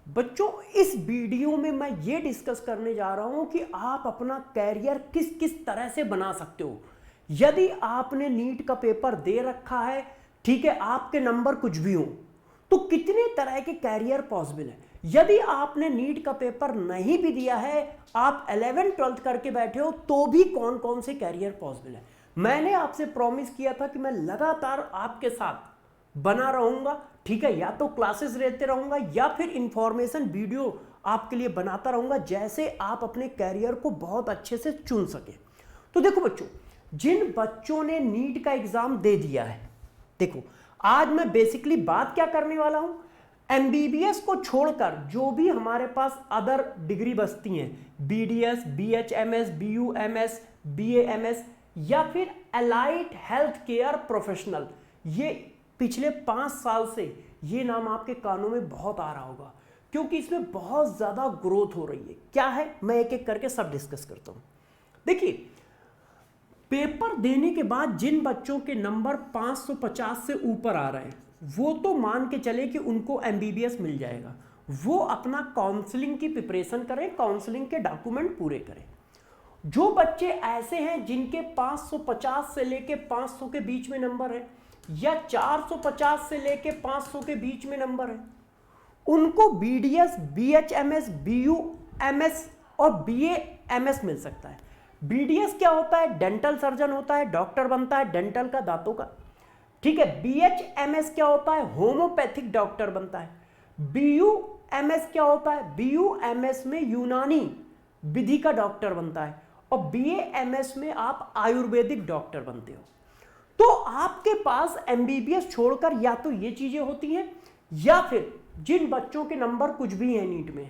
बच्चों इस वीडियो में मैं ये डिस्कस करने जा रहा हूं कि आप अपना कैरियर किस किस तरह से बना सकते हो। यदि आपने नीट का पेपर दे रखा है, ठीक है, आपके नंबर कुछ भी हो, तो कितने तरह के कैरियर पॉसिबल है। यदि आपने नीट का पेपर नहीं भी दिया है, आप 11th-12th करके बैठे हो, तो भी कौन कौन से कैरियर पॉसिबल है। मैंने आपसे प्रॉमिस किया था कि मैं लगातार आपके साथ बना रहूंगा, ठीक है, या तो क्लासेस लेते रहूंगा या फिर इंफॉर्मेशन वीडियो आपके लिए बनाता रहूंगा, जैसे आप अपने कैरियर को बहुत अच्छे से चुन सके। तो देखो बच्चों, जिन बच्चों ने नीट का एग्जाम दे दिया है, देखो आज मैं बेसिकली बात क्या करने वाला हूं, एमबीबीएस को छोड़कर जो भी हमारे पास अदर डिग्री बचती हैं, बीडीएस, बीएचएमएस, बीयूएमएस, बीएएमएस या फिर अलाइड हेल्थ केयर प्रोफेशनल, ये पिछले 5 साल से ये नाम आपके कानों में बहुत आ रहा होगा, क्योंकि इसमें बहुत ज्यादा ग्रोथ हो रही है। क्या है, मैं एक एक करके सब डिस्कस करता हूं। देखिए, पेपर देने के बाद जिन बच्चों के नंबर 550 से ऊपर आ रहे हैं, वो तो मान के चले कि उनको एमबीबीएस मिल जाएगा। वो अपना काउंसलिंग की प्रिपरेशन करें, काउंसलिंग के डॉक्यूमेंट पूरे करें। जो बच्चे ऐसे हैं जिनके 550 से लेके 500 के बीच में नंबर है, या 450 से लेके 500 के बीच में नंबर है, उनको बीडीएस, बीएचएमएस, बीयूएमएस और बीएएमएस मिल सकता है। बीडीएस क्या होता है, डेंटल सर्जन होता है, डॉक्टर बनता है डेंटल का, दांतों का, ठीक है। बीएचएमएस क्या होता है, होम्योपैथिक डॉक्टर बनता है। बीयूएमएस क्या होता है, बीयूएमएस में यूनानी विधि का डॉक्टर बनता है, और बीएएमएस में आप आयुर्वेदिक डॉक्टर बनते हो। तो आपके पास एमबीबीएस छोड़कर या तो ये चीजें होती हैं, या फिर जिन बच्चों के नंबर कुछ भी हैं नीट में,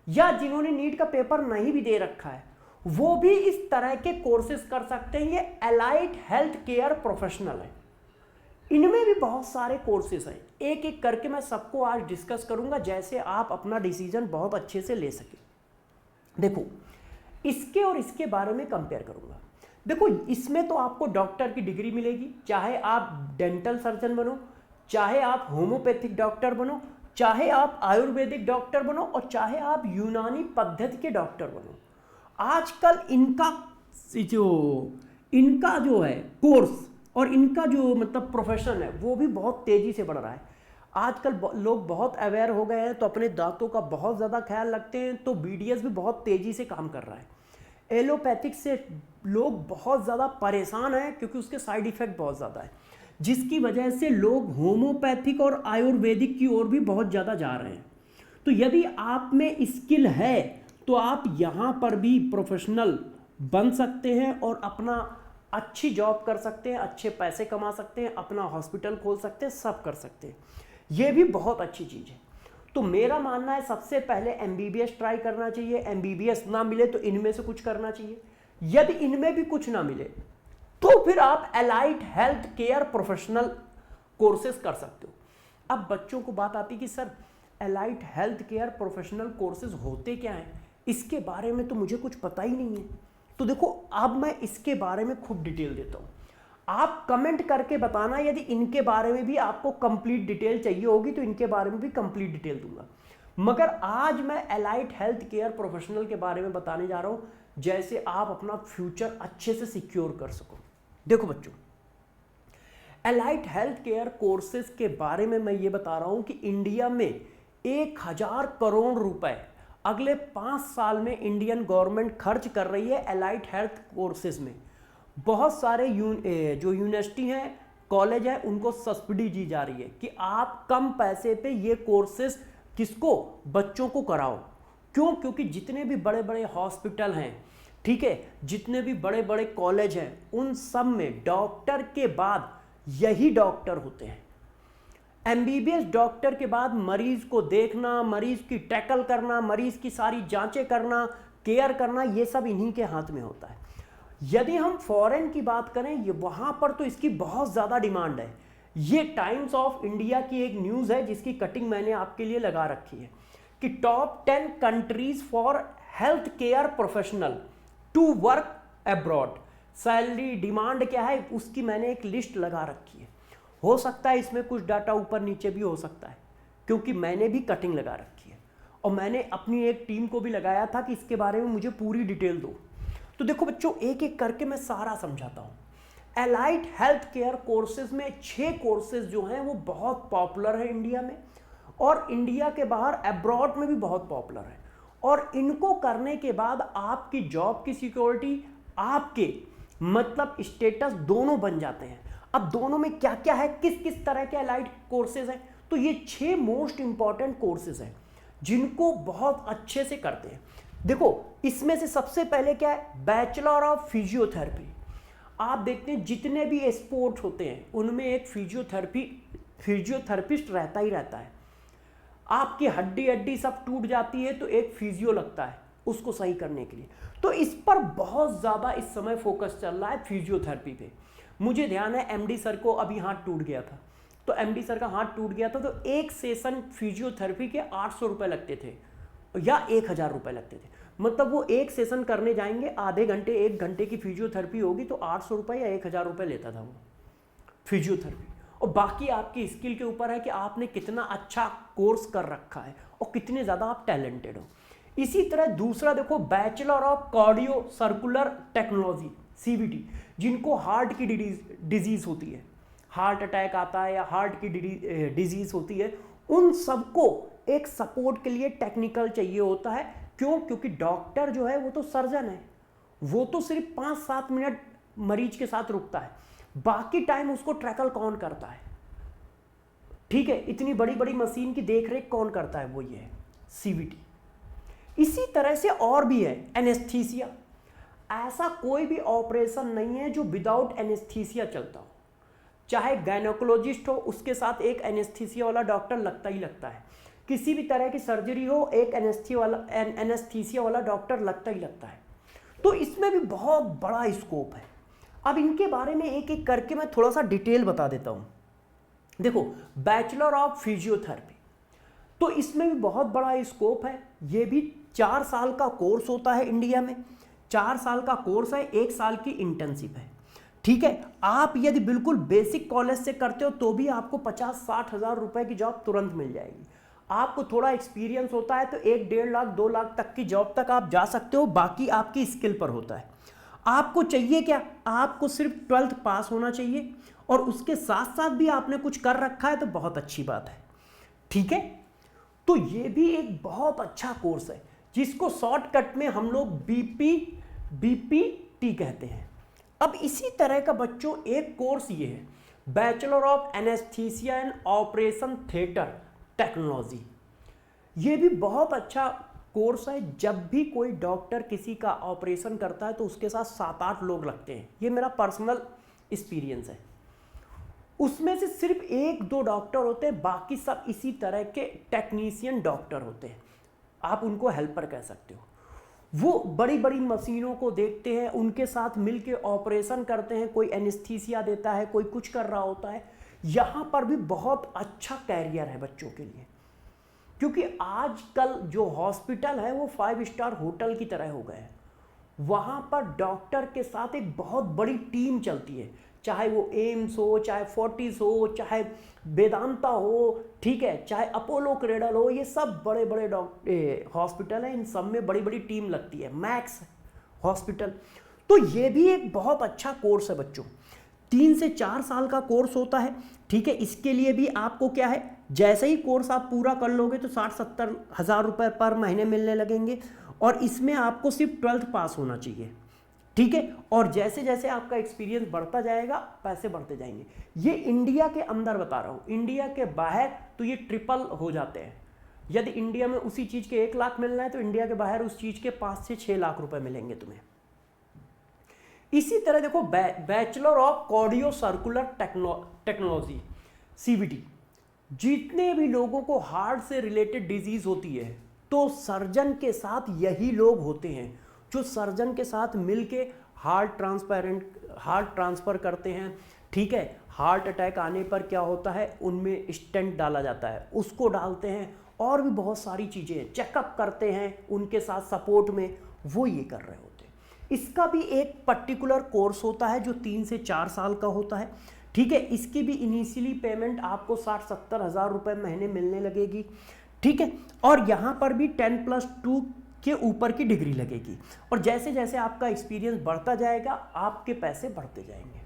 या जिन्होंने नीट का पेपर नहीं भी दे रखा है, वो भी इस तरह के कोर्सेज कर सकते हैं। ये अलाइड हेल्थ केयर प्रोफेशनल है, इनमें भी बहुत सारे कोर्सेज हैं। एक एक करके मैं सबको आज डिस्कस करूंगा, जैसे आप अपना डिसीजन बहुत अच्छे से ले सके। देखो, इसके और इसके बारे में कंपेयर करूंगा। देखो, इसमें तो आपको डॉक्टर की डिग्री मिलेगी, चाहे आप डेंटल सर्जन बनो, चाहे आप होम्योपैथिक डॉक्टर बनो, चाहे आप आयुर्वेदिक डॉक्टर बनो, और चाहे आप यूनानी पद्धति के डॉक्टर बनो। आजकल इनका जो है कोर्स और इनका जो मतलब प्रोफेशन है, वो भी बहुत तेजी से बढ़ रहा है। आजकल लोग बहुत अवेयर हो गए हैं, तो अपने दांतों का बहुत ज़्यादा ख्याल रखते हैं, तो बीडीएस भी बहुत तेज़ी से काम कर रहा है। एलोपैथिक से लोग बहुत ज़्यादा परेशान हैं, क्योंकि उसके साइड इफ़ेक्ट बहुत ज़्यादा है, जिसकी वजह से लोग होम्योपैथिक और आयुर्वेदिक की ओर भी बहुत ज़्यादा जा रहे हैं। तो यदि आप में स्किल है, तो आप यहाँ पर भी प्रोफेशनल बन सकते हैं और अपना अच्छी जॉब कर सकते हैं, अच्छे पैसे कमा सकते हैं, अपना हॉस्पिटल खोल सकते हैं, सब कर सकते हैं। ये भी बहुत अच्छी चीज़ है। तो मेरा मानना है सबसे पहले एमबीबीएस ट्राई करना चाहिए। एमबीबीएस ना मिले तो इनमें से कुछ करना चाहिए। यदि इनमें भी कुछ ना मिले, तो फिर आप allied health care professional courses कर सकते हो। अब बच्चों को बात आती कि sir, allied health care professional courses होते क्या हैं, इसके बारे में तो मुझे कुछ पता ही नहीं है। तो देखो, अब मैं इसके बारे में खूब डिटेल देता हूँ। आप कमेंट करके बताना, यदि इनके बारे में भी आपको कंप्लीट डिटेल चाहिए होगी, तो इनके बारे में भी कंप्लीट डिटेल दूंगा। मगर आज मैं अलाइड हेल्थ केयर प्रोफेशनल के बारे में बताने जा रहा हूँ, जैसे आप अपना फ्यूचर अच्छे से सिक्योर कर सको। देखो बच्चों, अलाइड हेल्थ केयर कोर्सेज के बारे में मैं ये बता रहा हूँ कि इंडिया में 1000 करोड़ रुपए अगले 5 साल में इंडियन गवर्नमेंट खर्च कर रही है अलाइड हेल्थ कोर्सेज में। बहुत सारे जो यूनिवर्सिटी हैं, कॉलेज हैं, उनको सब्सिडी दी जा रही है कि आप कम पैसे पे ये कोर्सेज किसको, बच्चों को कराओ। क्यों? क्योंकि जितने भी बड़े बड़े हॉस्पिटल हैं, ठीक है, जितने भी बड़े बड़े कॉलेज हैं, उन सब में डॉक्टर के बाद यही डॉक्टर होते हैं। एमबीबीएस डॉक्टर के बाद मरीज को देखना, मरीज की टैकल करना, मरीज की सारी जांचें करना, केयर करना, ये सब इन्हीं के हाथ में होता है। यदि हम फॉरेन की बात करें, ये वहां पर तो इसकी बहुत ज़्यादा डिमांड है। ये टाइम्स ऑफ इंडिया की एक न्यूज़ है, जिसकी कटिंग मैंने आपके लिए लगा रखी है कि top 10 countries for health care professional to work abroad. Salary demand क्या है, उसकी मैंने एक लिस्ट लगा रखी है। हो सकता है इसमें कुछ डाटा ऊपर नीचे भी हो सकता है, क्योंकि मैंने भी कटिंग लगा रखी है। और मैंने अपनी एक टीम को भी लगाया था कि इसके बारे में मुझे पूरी डिटेल दो। तो देखो बच्चों, एक एक करके मैं सारा समझाता हूँ। एलाइड हेल्थ केयर कोर्सेज में 6 कोर्सेज जो हैं वो बहुत पॉपुलर है इंडिया में, और इंडिया के बाहर अब्रॉड में भी बहुत पॉपुलर है। और इनको करने के बाद आपकी जॉब की सिक्योरिटी, आपके मतलब स्टेटस दोनों बन जाते हैं। अब दोनों में क्या क्या है, किस किस तरह के एलाइड कोर्सेज हैं, तो ये 6 मोस्ट इंपॉर्टेंट कोर्सेज हैं जिनको बहुत अच्छे से करते हैं। देखो, इसमें से सबसे पहले क्या है, बैचलर ऑफ फिजियोथेरेपी। आप देखते हैं जितने भी स्पोर्ट्स होते हैं उनमें एक फिजियोथेरेपिस्ट रहता ही रहता है। आपकी हड्डी सब टूट जाती है तो एक फिजियो लगता है उसको सही करने के लिए। तो इस पर बहुत ज़्यादा इस समय फोकस चल रहा है फिजियोथेरेपी पे। मुझे ध्यान है एमडी सर को अभी हाथ टूट गया था, तो एमडी सर का हाथ टूट गया था तो एक सेशन फिजियोथेरेपी के 800 रुपये लगते थे या 1000 रुपये लगते थे। मतलब वो एक सेशन करने जाएंगे, आधे घंटे 1 घंटे की फिजियोथेरेपी होगी तो 800 रुपये या 1000 रुपये लेता था वो फिजियोथेरेपी। और बाकी आपकी स्किल के ऊपर है कि आपने कितना अच्छा कोर्स कर रखा है और कितने ज़्यादा आप टैलेंटेड हो। इसी तरह दूसरा देखो, bachelor of cardio circular technology CVT, जिनको हार्ट की डिजीज़ होती है, हार्ट अटैक आता है या हार्ट की डिजीज़ होती है, उन सबको एक सपोर्ट के लिए टेक्निकल चाहिए होता है। क्यों? क्योंकि डॉक्टर जो है वो तो सर्जन है, वो तो सिर्फ 5-7 मिनट मरीज के साथ रुकता है, बाकी टाइम उसको ट्रैकल कौन करता है, ठीक है, इतनी बड़ी बड़ी मशीन की देखरेख कौन करता है, वो ये है CVT। इसी तरह से और भी है एनेस्थीसिया। ऐसा कोई भी ऑपरेशन नहीं है जो विदाउट एनेस्थीसिया चलता हो, चाहे गायनेकोलॉजिस्ट हो उसके साथ एक एनेस्थीसिया वाला डॉक्टर लगता ही लगता है, किसी भी तरह की सर्जरी हो एक एनेस्थीसिया वाला डॉक्टर लगता ही लगता है। तो इसमें भी बहुत बड़ा स्कोप है। अब इनके बारे में एक एक करके मैं थोड़ा सा डिटेल बता देता हूँ। देखो, बैचलर ऑफ फिजियोथेरेपी, तो इसमें भी बहुत बड़ा स्कोप है। ये भी 4 साल का कोर्स होता है इंडिया में, 4 साल का कोर्स है, 1 साल की इंटर्नशिप है, ठीक है। आप यदि बिल्कुल बेसिक कॉलेज से करते हो तो भी आपको 50-60 हज़ार रुपए की जॉब तुरंत मिल जाएगी। आपको थोड़ा एक्सपीरियंस होता है तो 1-1.5 लाख 2 लाख तक की जॉब तक आप जा सकते हो, बाकी आपकी स्किल पर होता है। आपको चाहिए क्या, आपको सिर्फ 12th पास होना चाहिए और उसके साथ साथ भी आपने कुछ कर रखा है तो बहुत अच्छी बात है, ठीक है। तो ये भी एक बहुत अच्छा कोर्स है जिसको शॉर्टकट में हम लोग BPT कहते हैं। अब इसी तरह का बच्चों एक कोर्स ये है, bachelor of anaesthesia and operation theatre technology. ये भी बहुत अच्छा कोर्स है। जब भी कोई डॉक्टर किसी का ऑपरेशन करता है तो उसके साथ 7-8 लोग लगते हैं, ये मेरा पर्सनल एक्सपीरियंस है। उसमें से सिर्फ 1-2 डॉक्टर होते हैं, बाकी सब इसी तरह के टेक्नीशियन डॉक्टर होते हैं, आप उनको हेल्पर कह सकते हो। वो बड़ी बड़ी मशीनों को देखते हैं, उनके साथ मिलके ऑपरेशन करते हैं, कोई एनेस्थीसिया देता है, कोई कुछ कर रहा होता है। यहाँ पर भी बहुत अच्छा कैरियर है बच्चों के लिए, क्योंकि आजकल जो हॉस्पिटल है वो 5 स्टार होटल की तरह हो गए हैं। वहाँ पर डॉक्टर के साथ एक बहुत बड़ी टीम चलती है, चाहे वो एम्स हो, चाहे फोर्टिस हो, चाहे वेदांता हो, ठीक है, चाहे अपोलो क्रेडल हो, ये सब बड़े बड़े हॉस्पिटल हैं, इन सब में बड़ी बड़ी टीम लगती है, मैक्स हॉस्पिटल। तो ये भी एक बहुत अच्छा कोर्स है बच्चों, 3 से 4 साल का कोर्स होता है, ठीक है। इसके लिए भी आपको क्या है, जैसे ही कोर्स आप पूरा कर लोगे तो 60-70 हज़ार रुपये पर महीने मिलने लगेंगे, और इसमें आपको सिर्फ 12th पास होना चाहिए, ठीक है। और जैसे जैसे आपका एक्सपीरियंस बढ़ता जाएगा पैसे बढ़ते जाएंगे। ये इंडिया के अंदर बता रहा हूँ, इंडिया के बाहर तो ये ट्रिपल हो जाते हैं। यदि इंडिया में उसी चीज़ के 1 लाख मिलना है तो इंडिया के बाहर उस चीज़ के 5 से 6 लाख रुपए मिलेंगे तुम्हें। इसी तरह देखो, bachelor of cardio circular technology CVT, जितने भी लोगों को हार्ट से रिलेटेड डिजीज होती है तो सर्जन के साथ यही लोग होते हैं जो सर्जन के साथ मिलके हार्ट ट्रांसफ़र करते हैं, ठीक है। हार्ट अटैक आने पर क्या होता है, उनमें स्टेंट डाला जाता है, उसको डालते हैं, और भी बहुत सारी चीज़ें हैं, चेकअप करते हैं उनके साथ सपोर्ट में, वो ये कर रहे होते हैं। इसका भी एक पर्टिकुलर कोर्स होता है जो 3 से 4 साल का होता है, ठीक है। इसकी भी इनिशियली पेमेंट आपको 60-70 हज़ार रुपये महीने मिलने लगेगी, ठीक है। और यहाँ पर भी 10+2 के ऊपर की डिग्री लगेगी, और जैसे जैसे आपका एक्सपीरियंस बढ़ता जाएगा आपके पैसे बढ़ते जाएंगे।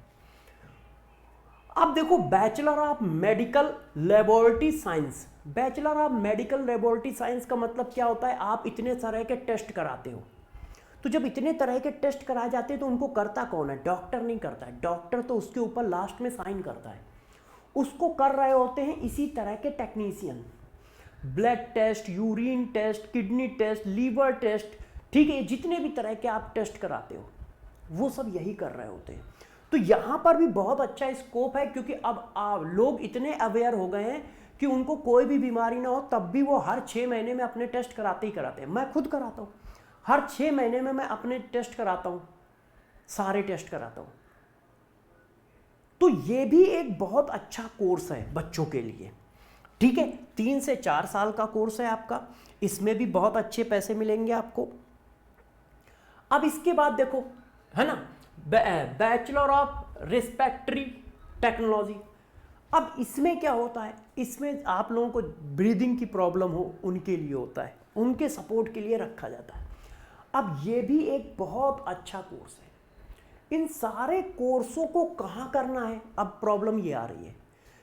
अब देखो, bachelor of medical laboratory science. Bachelor of medical laboratory science का मतलब क्या होता है? आप इतने तरह के टेस्ट कराते हो। तो जब इतने तरह के टेस्ट कराए जाते हैं तो उनको करता कौन है? डॉक्टर नहीं करता है। डॉक्टर तो उसके ऊपर लास्ट में साइन करता है। उसको कर रहे होते हैं इसी तरह के technician. Blood test, urine test, kidney test, liver test, ठीक है, जितने भी तरह के आप टेस्ट कराते हो वो सब यही कर रहे होते हैं। तो यहाँ पर भी बहुत अच्छा स्कोप है, क्योंकि अब लोग इतने अवेयर हो गए हैं कि उनको कोई भी बीमारी ना हो तब भी वो हर 6 महीने में अपने टेस्ट कराते ही कराते हैं। मैं खुद कराता हूँ, हर 6 महीने में मैं अपने टेस्ट कराता हूँ, सारे टेस्ट कराता हूँ। तो ये भी एक बहुत अच्छा कोर्स है बच्चों के लिए, ठीक है। 3 से 4 साल का कोर्स है आपका, इसमें भी बहुत अच्छे पैसे मिलेंगे आपको। अब इसके बाद देखो, है ना, बैचलर ऑफ रेस्पिरेटरी टेक्नोलॉजी। अब इसमें क्या होता है? इसमें आप लोगों को ब्रीदिंग की प्रॉब्लम हो उनके लिए होता है, उनके सपोर्ट के लिए रखा जाता है। अब ये भी एक बहुत अच्छा कोर्स है। इन सारे कोर्सों को कहाँ करना है? अब प्रॉब्लम ये आ रही है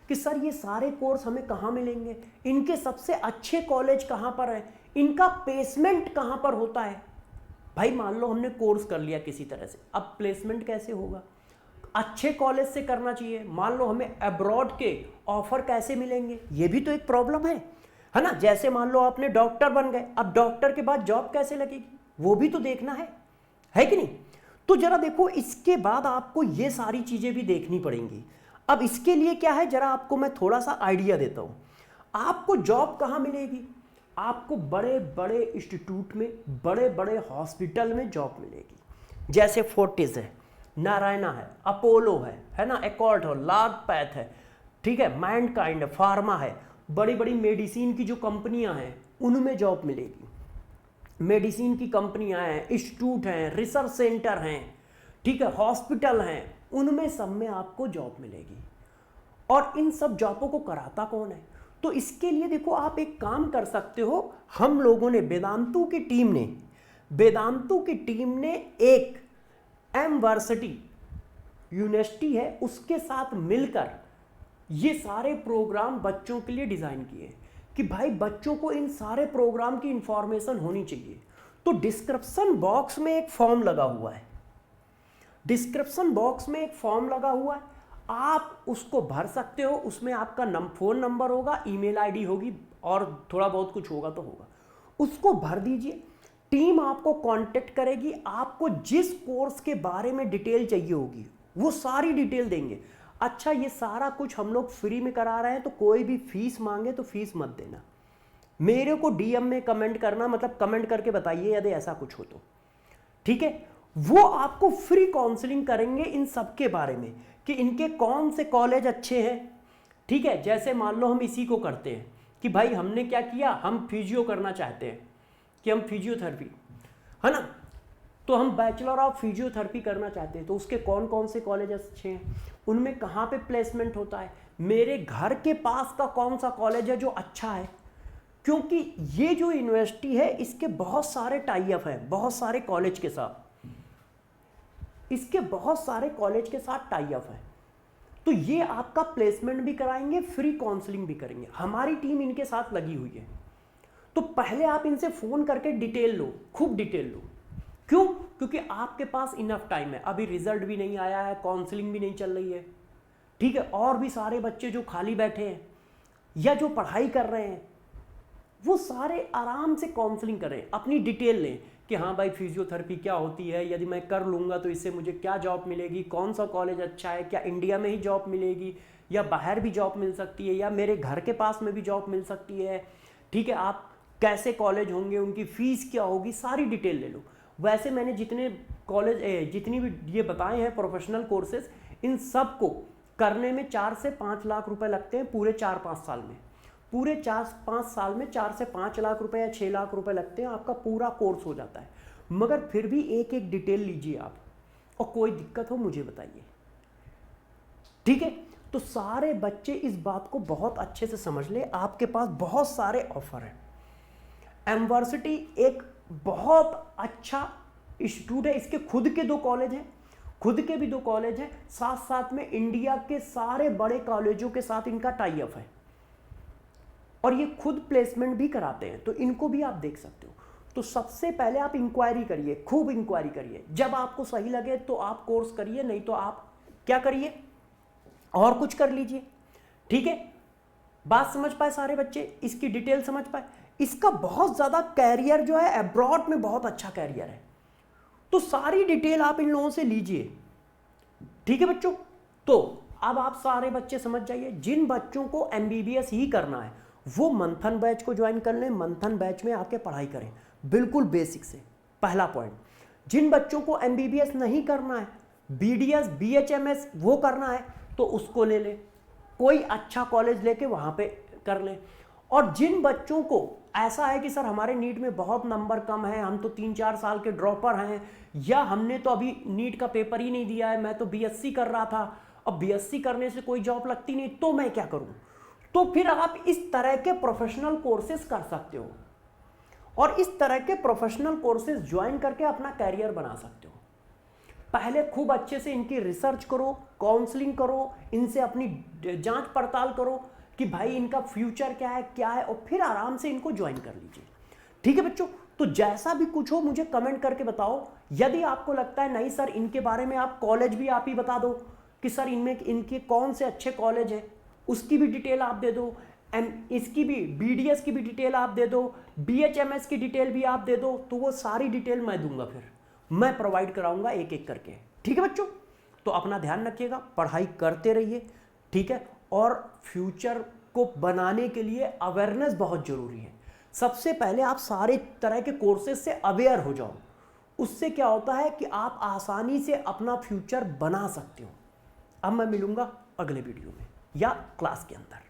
कि सर ये सारे कोर्स हमें कहाँ मिलेंगे, इनके सबसे अच्छे कॉलेज कहाँ पर है, इनका प्लेसमेंट कहाँ पर होता है। भाई मान लो हमने कोर्स कर लिया किसी तरह से, अब प्लेसमेंट कैसे होगा? अच्छे कॉलेज से करना चाहिए। मान लो हमें अब्रॉड के ऑफर कैसे मिलेंगे, ये भी तो एक प्रॉब्लम है ना। जैसे मान लो आपने डॉक्टर बन गए, अब डॉक्टर के बाद जॉब कैसे लगेगी, वो भी तो देखना है कि नहीं। तो जरा देखो, इसके बाद आपको ये सारी चीजें भी देखनी पड़ेंगी। अब इसके लिए क्या है, जरा आपको मैं थोड़ा सा आइडिया देता हूं। आपको जॉब कहां मिलेगी? आपको बड़े बड़े इंस्टीट्यूट में, बड़े बड़े हॉस्पिटल में जॉब मिलेगी। जैसे फोर्टिस है, नारायणा है, अपोलो है ना, एकॉर्ड हो, लार्जपैथ है, ठीक है, माइंडकाइंड है, फार्मा है, बड़ी बड़ी मेडिसिन की जो कंपनियां हैं उनमें जॉब मिलेगी। मेडिसिन की कंपनियां हैं, इंस्टीट्यूट हैं, रिसर्च सेंटर हैं, ठीक है, हॉस्पिटल हैं, उनमें सब में आपको जॉब मिलेगी। और इन सब जॉबों को कराता कौन है? तो इसके लिए देखो, आप एक काम कर सकते हो। हम लोगों ने, वेदांतु की टीम ने एक एमवर्सिटी यूनिवर्सिटी है उसके साथ मिलकर ये सारे प्रोग्राम बच्चों के लिए डिजाइन किए कि भाई बच्चों को इन सारे प्रोग्राम की इंफॉर्मेशन होनी चाहिए। तो डिस्क्रिप्शन बॉक्स में एक फॉर्म लगा हुआ है, आप उसको भर सकते हो। उसमें आपका फोन नंबर होगा, ईमेल आईडी होगी और थोड़ा बहुत कुछ होगा तो होगा, उसको भर दीजिए। टीम आपको कांटेक्ट करेगी, आपको जिस कोर्स के बारे में डिटेल चाहिए होगी वो सारी डिटेल देंगे। अच्छा, ये सारा कुछ हम लोग फ्री में करा रहे हैं, तो कोई भी फीस मांगे तो फीस मत देना। मेरे को डीएम में कमेंट करना, मतलब कमेंट करके बताइए यदि ऐसा कुछ हो तो, ठीक है। वो आपको फ्री काउंसलिंग करेंगे इन सब के बारे में कि इनके कौन से कॉलेज अच्छे हैं, ठीक है। जैसे मान लो हम इसी को करते हैं कि भाई हमने क्या किया, हम फिजियो करना चाहते हैं कि हम फिजियोथेरेपी, है ना, तो हम बैचलर ऑफ फिजियोथेरेपी करना चाहते हैं, तो उसके कौन कौन से कॉलेज अच्छे हैं, उनमें कहाँ पे प्लेसमेंट होता है, मेरे घर के पास का कौन सा कॉलेज है जो अच्छा है। क्योंकि ये जो यूनिवर्सिटी है इसके बहुत सारे टाई अप हैं, बहुत सारे कॉलेज के साथ, इसके बहुत सारे कॉलेज के साथ टाई अप है। तो ये आपका प्लेसमेंट भी कराएंगे, फ्री काउंसलिंग भी करेंगे। हमारी टीम इनके साथ लगी हुई है। तो पहले आप इनसे फोन करके डिटेल लो, खूब डिटेल लो। क्यों? क्योंकि आपके पास इनफ टाइम है, अभी रिजल्ट भी नहीं आया है, काउंसलिंग भी नहीं चल रही है, ठीक है। और भी सारे बच्चे जो खाली बैठे हैं या जो पढ़ाई कर रहे हैं वो सारे आराम से काउंसलिंग करें, अपनी डिटेल लें कि हाँ भाई फिजियोथेरेपी क्या होती है, यदि मैं कर लूँगा तो इससे मुझे क्या जॉब मिलेगी, कौन सा कॉलेज अच्छा है, क्या इंडिया में ही जॉब मिलेगी या बाहर भी जॉब मिल सकती है या मेरे घर के पास में भी जॉब मिल सकती है, ठीक है। आप कैसे कॉलेज होंगे, उनकी फ़ीस क्या होगी, सारी डिटेल ले लो। वैसे मैंने जितने कॉलेज जितनी भी ये बताए हैं प्रोफेशनल कोर्सेज, इन सब को करने में 4 से 5 लाख रुपए लगते हैं पूरे 4-5 साल में। पूरे 4-5 साल में 4 से 5 लाख रुपए या 6 लाख रुपए लगते हैं, आपका पूरा कोर्स हो जाता है। मगर फिर भी एक एक डिटेल लीजिए आप, और कोई दिक्कत हो मुझे बताइए, ठीक है। तो सारे बच्चे इस बात को बहुत अच्छे से समझ ले, आपके पास बहुत सारे ऑफर हैं। एमवर्सिटी एक बहुत अच्छा इंस्टीट्यूट है, इसके खुद के 2 कॉलेज हैं, खुद के भी 2 कॉलेज हैं, साथ साथ में इंडिया के सारे बड़े कॉलेजों के साथ इनका टाई अप है और ये खुद प्लेसमेंट भी कराते हैं, तो इनको भी आप देख सकते हो। तो सबसे पहले आप इंक्वायरी करिए, खूब इंक्वायरी करिए, जब आपको सही लगे तो आप कोर्स करिए, नहीं तो आप क्या करिए और कुछ कर लीजिए। ठीक है, बात समझ पाए सारे बच्चे, इसकी डिटेल समझ पाए। इसका बहुत ज्यादा कैरियर जो है अब्रॉड में बहुत अच्छा कैरियर है, तो सारी डिटेल आप इन लोगों से लीजिए। ठीक है बच्चों, तो अब आप सारे बच्चे समझ जाइए, जिन बच्चों को एमबीबीएस ही करना है वो मंथन बैच को ज्वाइन कर लें, मंथन बैच में आके पढ़ाई करें बिल्कुल बेसिक से, पहला पॉइंट। जिन बच्चों को एमबीबीएस नहीं करना है, बीडीएस बीएचएमएस वो करना है, तो उसको ले ले, कोई अच्छा कॉलेज लेके वहां पे कर ले। और जिन बच्चों को ऐसा है कि सर हमारे नीट में बहुत नंबर कम है, हम तो 3-4 साल के ड्रॉपर हैं, या हमने तो अभी नीट का पेपर ही नहीं दिया है, मैं तो बीएससी कर रहा था, अब बीएससी करने से कोई जॉब लगती नहीं, तो मैं क्या करूं, तो फिर आप इस तरह के प्रोफेशनल कोर्सेज कर सकते हो और इस तरह के प्रोफेशनल कोर्सेज ज्वाइन करके अपना कैरियर बना सकते हो। पहले खूब अच्छे से इनकी रिसर्च करो, काउंसलिंग करो, इनसे अपनी जांच पड़ताल करो कि भाई इनका फ्यूचर क्या है, और फिर आराम से इनको ज्वाइन कर लीजिए। ठीक है बच्चों, तो जैसा भी कुछ हो मुझे कमेंट करके बताओ। यदि आपको लगता है नहीं सर इनके बारे में आप कॉलेज भी आप ही बता दो कि सर इनमें इनके कौन से अच्छे कॉलेज है, उसकी भी डिटेल आप दे दो, इसकी भी बीडीएस की भी डिटेल आप दे दो, बीएचएमएस की डिटेल भी आप दे दो, तो वो सारी डिटेल मैं दूंगा, फिर मैं प्रोवाइड कराऊंगा एक एक करके। ठीक है बच्चों, तो अपना ध्यान रखिएगा, पढ़ाई करते रहिए। ठीक है, और फ्यूचर को बनाने के लिए अवेयरनेस बहुत जरूरी है। सबसे पहले आप सारे तरह के कोर्सेज से अवेयर हो जाओ, उससे क्या होता है कि आप आसानी से अपना फ्यूचर बना सकते हो। अब मैं मिलूंगा अगले वीडियो में या क्लास के अंदर।